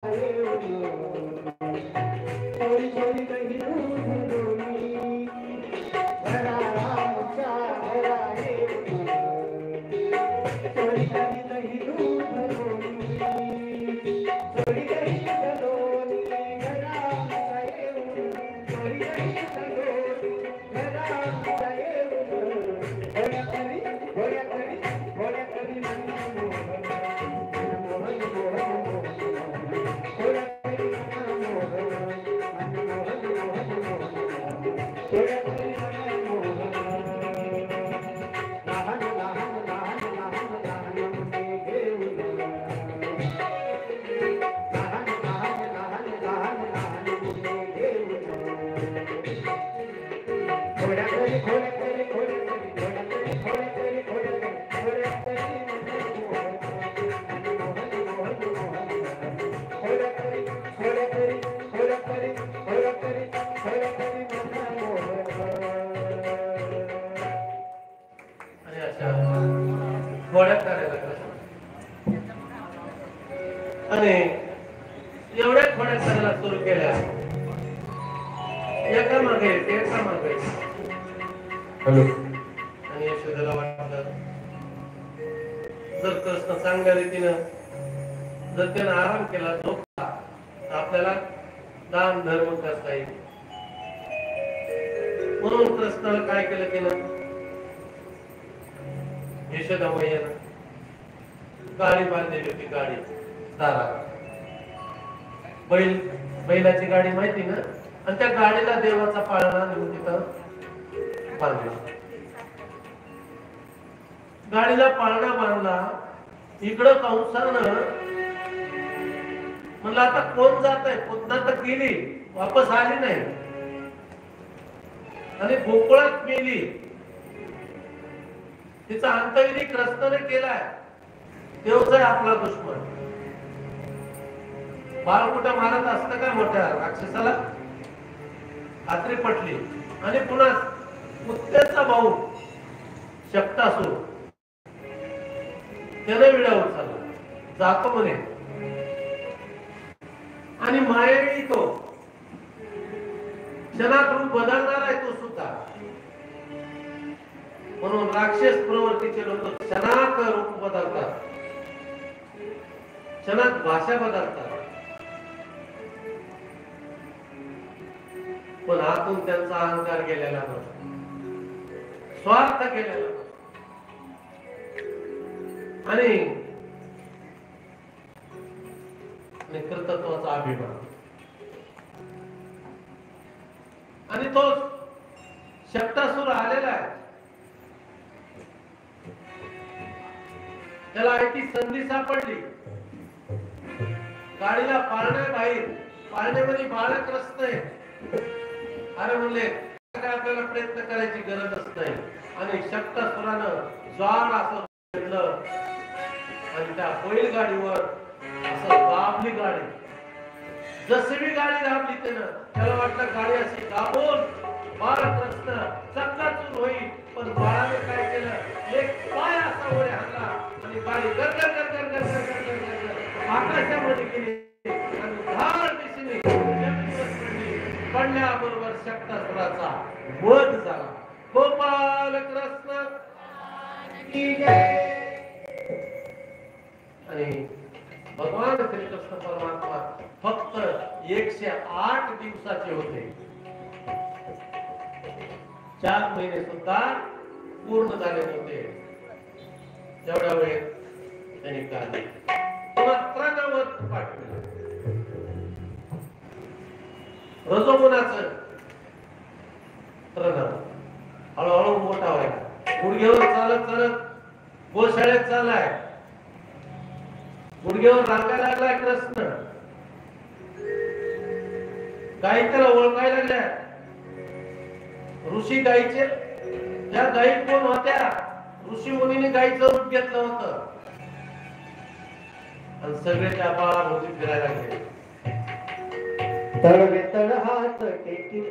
आणि एवढ्या खोड्या करायला सुरू केल्या, एका मागे एका मागे. आणि यशोदेला वाटलं जर कृष्ण चांगल्या रीतीनं जर त्यानं आराम केला, झोपला, तर आपल्याला दान धर्म करता येईल. म्हणून कृष्णाला काय केलं तिनं, यशोदा मैयानं गाडी बांधलेली होती, गाडी दारात. बैलाची गाडी माहिती ना, आणि त्या गाडीला देवाचा पाळणा नेऊन तिथं बांधला. गाडीला पाळणा बांधला. इकडं कंसानं म्हणलं आता कोण जात आहे, पुन्हा तर गेली, वापस आली नाही, आणि गोकुळात मेली. तिचा अंतविधी कृष्णाने केलाय. तेव्हाच आहे आपला दुश्मन. बाळ कुठं मारत असतं का मोठ्या राक्षसाला, खात्री पटली. आणि पुन्हा कुत्त्याचा भाऊ शक्तासूर त्याने विडा उचलला, जातो म्हणे. आणि मायावी तो क्षणात रूप बदलणार आहे तो सुद्धा. म्हणून राक्षस प्रवृत्तीचे लोक क्षणात रूप बदलतात, क्षणात भाषा बदलतात, पण आतून त्यांचा अहंकार गेलेला नसतो, स्वार्थ गेलेला नसतो. आणि कर्तृत्वाचा अभिमान. आणि तो शक्तासूर आलेला आहे, त्याला ऐकी संधी सापडली. गाडीला पाळण्याबाहेर, पाळण्यामध्ये बाळक रचतंय. अरे म्हणले काय आपल्याला प्रयत्न करायची गरजच नाही. आणि शक्तासुरानं जाड असं घेतलं आणि त्या बैलगाडीवर असं दाबली गाडी. जशी मी गाडी दाबली त्यानं, त्याला वाटलं गाडी अशी दाबून बाळक रचतं चक्काचूर होईल, पण बाळाने काय केलं, एक पाय असा वर हाणला आणि गाडी गरगर गरगर गरगर गरगर आकाशामध्ये गेली. आणि धाड दिशेने पडल्याबरोबर शक्तासुराचा वध झाला. गोपाल कृष्ण की जय. आणि भगवान श्रीकृष्ण परमात्मा फक्त 108 दिवसाचे होते. 4 महिने सुद्धा पूर्ण झाले नव्हते. तेवढ्या वेळेत त्यांनी काढले तृणावत पाठवलं. रजोगुणाचं तृण हळूहळू मोठा व्हायला. गुडघ्यावर चालत चालत गोशाळेत चाललाय. गुडघ्यावर रांगायला लागलाय कृष्ण. गाई त्याला ओळखायला लागल्या. ऋषी गाईचे, त्या गाई कोण होत्या, ऋषी मुनीने गाईचं रूप घेतलं होतं. आणि सगळे त्या बाळाभोवती फिरायला लागले. तळवे तळ हात टेकीत